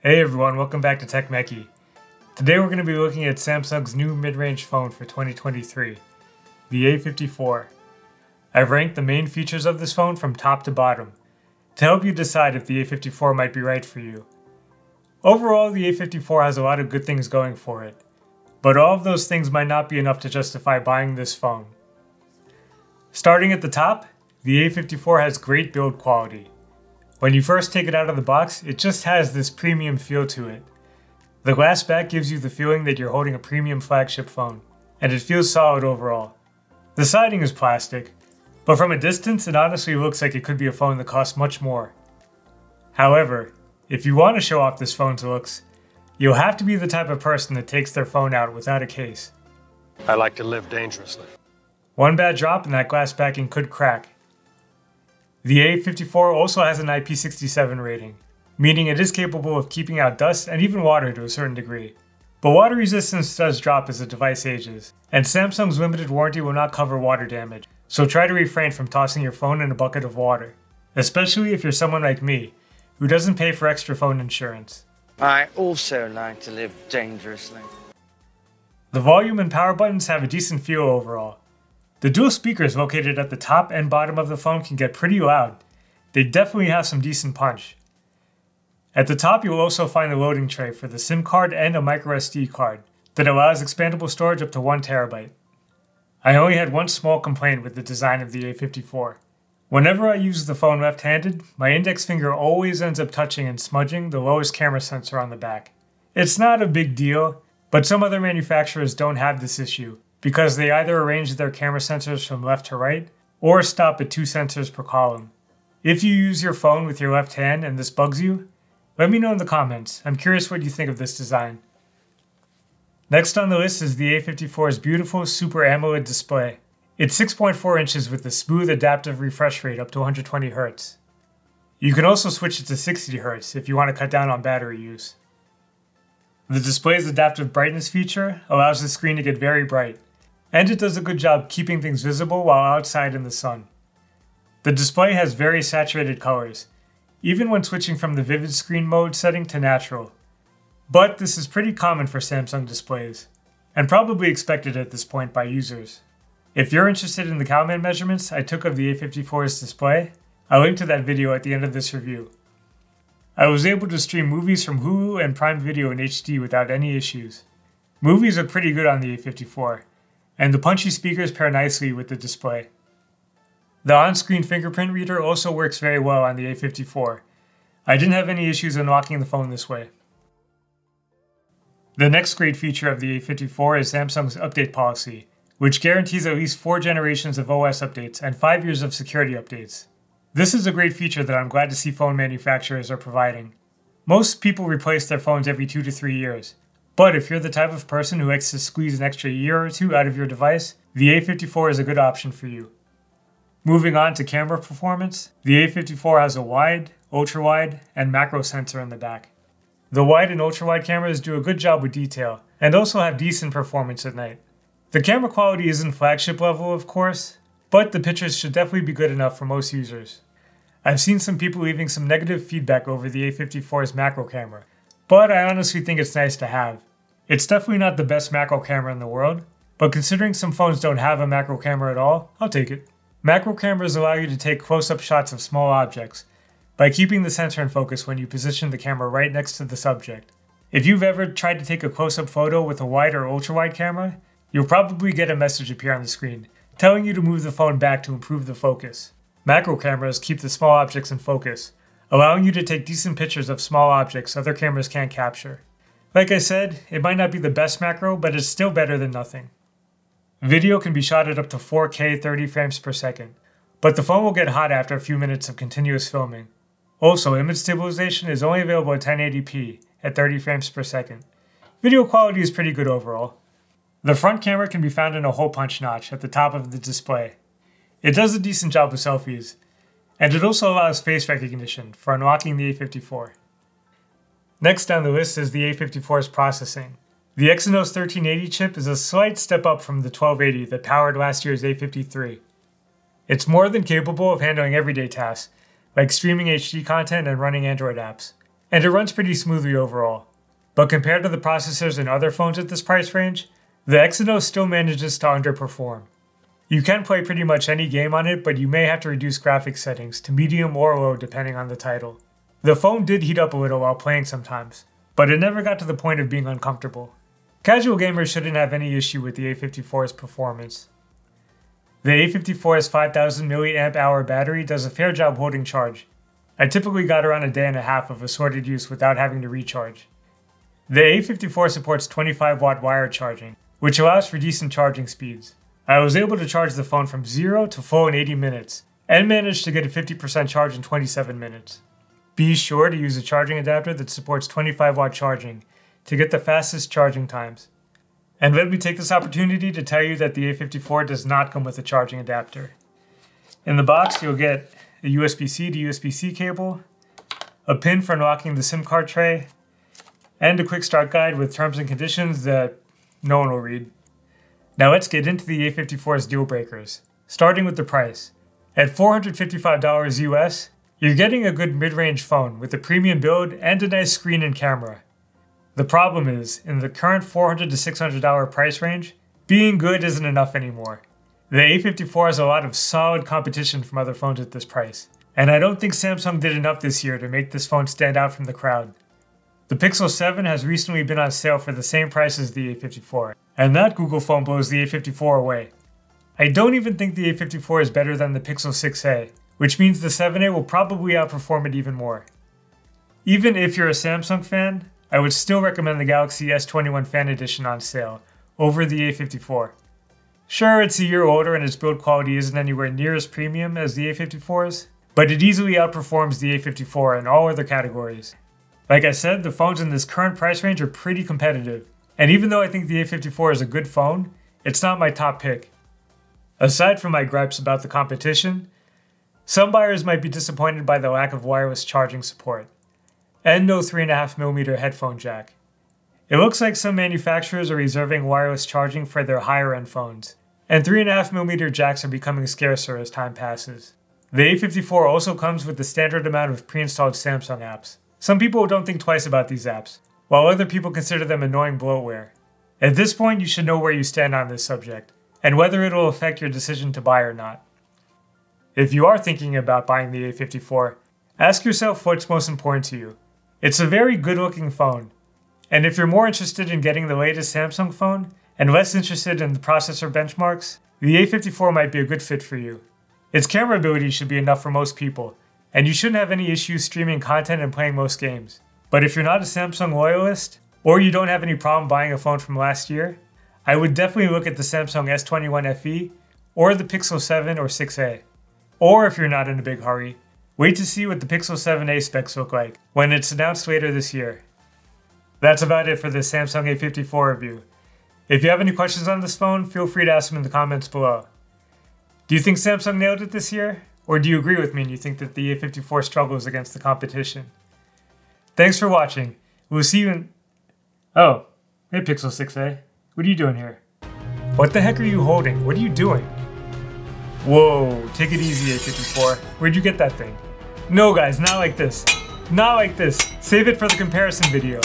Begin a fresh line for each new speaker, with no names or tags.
Hey everyone, welcome back to Tech Mechie. Today we're going to be looking at Samsung's new mid-range phone for 2023, the A54. I've ranked the main features of this phone from top to bottom, to help you decide if the A54 might be right for you. Overall, the A54 has a lot of good things going for it, but all of those things might not be enough to justify buying this phone. Starting at the top, the A54 has great build quality. When you first take it out of the box, it just has this premium feel to it. The glass back gives you the feeling that you're holding a premium flagship phone, and it feels solid overall. The siding is plastic, but from a distance it honestly looks like it could be a phone that costs much more. However, if you want to show off this phone's looks, you'll have to be the type of person that takes their phone out without a case.
I like to live dangerously.
One bad drop and that glass backing could crack. The A54 also has an IP67 rating, meaning it is capable of keeping out dust and even water to a certain degree. But water resistance does drop as the device ages, and Samsung's limited warranty will not cover water damage, so try to refrain from tossing your phone in a bucket of water, especially if you're someone like me, who doesn't pay for extra phone insurance.
I also like to live dangerously.
The volume and power buttons have a decent feel overall. The dual speakers located at the top and bottom of the phone can get pretty loud. They definitely have some decent punch. At the top you'll also find a loading tray for the SIM card and a microSD card that allows expandable storage up to 1 TB. I only had one small complaint with the design of the A54. Whenever I use the phone left-handed, my index finger always ends up touching and smudging the lowest camera sensor on the back. It's not a big deal, but some other manufacturers don't have this issue, because they either arrange their camera sensors from left to right, or stop at 2 sensors per column. If you use your phone with your left hand and this bugs you, let me know in the comments. I'm curious what you think of this design. Next on the list is the A54's beautiful Super AMOLED display. It's 6.4 inches with a smooth adaptive refresh rate up to 120 Hz. You can also switch it to 60 Hz if you want to cut down on battery use. The display's adaptive brightness feature allows the screen to get very bright, and it does a good job keeping things visible while outside in the sun. The display has very saturated colors, even when switching from the vivid screen mode setting to natural. But this is pretty common for Samsung displays, and probably expected at this point by users. If you're interested in the Cowman measurements I took of the A54's display, I'll link to that video at the end of this review. I was able to stream movies from Hulu and Prime Video in HD without any issues. Movies look pretty good on the A54, and the punchy speakers pair nicely with the display. The on-screen fingerprint reader also works very well on the A54. I didn't have any issues unlocking the phone this way. The next great feature of the A54 is Samsung's update policy, which guarantees at least 4 generations of OS updates and 5 years of security updates. This is a great feature that I'm glad to see phone manufacturers are providing. Most people replace their phones every 2 to 3 years, but if you're the type of person who likes to squeeze an extra year or two out of your device, the A54 is a good option for you. Moving on to camera performance, the A54 has a wide, ultra-wide, and macro sensor in the back. The wide and ultra-wide cameras do a good job with detail, and also have decent performance at night. The camera quality isn't flagship level, of course, but the pictures should definitely be good enough for most users. I've seen some people leaving some negative feedback over the A54's macro camera, but I honestly think it's nice to have. It's definitely not the best macro camera in the world, but considering some phones don't have a macro camera at all, I'll take it. Macro cameras allow you to take close-up shots of small objects by keeping the sensor in focus when you position the camera right next to the subject. If you've ever tried to take a close-up photo with a wide or ultra-wide camera, you'll probably get a message appear on the screen telling you to move the phone back to improve the focus. Macro cameras keep the small objects in focus, allowing you to take decent pictures of small objects other cameras can't capture. Like I said, it might not be the best macro, but it's still better than nothing. Video can be shot at up to 4K 30 frames per second, but the phone will get hot after a few minutes of continuous filming. Also, image stabilization is only available at 1080p at 30 frames per second. Video quality is pretty good overall. The front camera can be found in a hole punch notch at the top of the display. It does a decent job with selfies, and it also allows face recognition for unlocking the A54. Next on the list is the A54's processing. The Exynos 1380 chip is a slight step up from the 1280 that powered last year's A53. It's more than capable of handling everyday tasks, like streaming HD content and running Android apps. and it runs pretty smoothly overall. But compared to the processors in other phones at this price range, the Exynos still manages to underperform. You can play pretty much any game on it, but you may have to reduce graphics settings to medium or low depending on the title. The phone did heat up a little while playing sometimes, but it never got to the point of being uncomfortable. Casual gamers shouldn't have any issue with the A54's performance. The A54's 5000 mAh battery does a fair job holding charge. I typically got around a day and a half of assorted use without having to recharge. The A54 supports 25-watt wired charging, which allows for decent charging speeds. I was able to charge the phone from 0 to full in 80 minutes, and managed to get a 50% charge in 27 minutes. Be sure to use a charging adapter that supports 25-watt charging to get the fastest charging times. And let me take this opportunity to tell you that the A54 does not come with a charging adapter. In the box, you'll get a USB-C to USB-C cable, a pin for unlocking the SIM card tray, and a quick start guide with terms and conditions that no one will read. Now let's get into the A54's deal breakers, starting with the price. At $455 US, you're getting a good mid-range phone with a premium build and a nice screen and camera. The problem is, in the current $400 to $600 price range, being good isn't enough anymore. The A54 has a lot of solid competition from other phones at this price, and I don't think Samsung did enough this year to make this phone stand out from the crowd. The Pixel 7 has recently been on sale for the same price as the A54, and that Google phone blows the A54 away. I don't even think the A54 is better than the Pixel 6a, which means the 7a will probably outperform it even more. Even if you're a Samsung fan, I would still recommend the Galaxy S21 Fan Edition on sale over the A54. Sure, it's a year older and its build quality isn't anywhere near as premium as the A54's, but it easily outperforms the A54 in all other categories. Like I said, the phones in this current price range are pretty competitive, and even though I think the A54 is a good phone, it's not my top pick. Aside from my gripes about the competition, some buyers might be disappointed by the lack of wireless charging support, and no 3.5mm headphone jack. It looks like some manufacturers are reserving wireless charging for their higher end phones, and 3.5mm jacks are becoming scarcer as time passes. The A54 also comes with the standard amount of pre-installed Samsung apps. Some people don't think twice about these apps, while other people consider them annoying bloatware. At this point, you should know where you stand on this subject, and whether it will affect your decision to buy or not. If you are thinking about buying the A54, ask yourself what's most important to you. It's a very good looking phone, and if you're more interested in getting the latest Samsung phone and less interested in the processor benchmarks, the A54 might be a good fit for you. Its camera ability should be enough for most people, and you shouldn't have any issues streaming content and playing most games. But if you're not a Samsung loyalist, or you don't have any problem buying a phone from last year, I would definitely look at the Samsung S21 FE or the Pixel 7 or 6a. Or if you're not in a big hurry, wait to see what the Pixel 7a specs look like when it's announced later this year. That's about it for this Samsung A54 review. If you have any questions on this phone, feel free to ask them in the comments below. Do you think Samsung nailed it this year? Or do you agree with me and you think that the A54 struggles against the competition? Thanks for watching. We'll see you in... Oh, hey Pixel 6a. What are you doing here? What the heck are you holding? What are you doing? Whoa, take it easy A54. Where'd you get that thing? No guys, not like this. Not like this. Save it for the comparison video.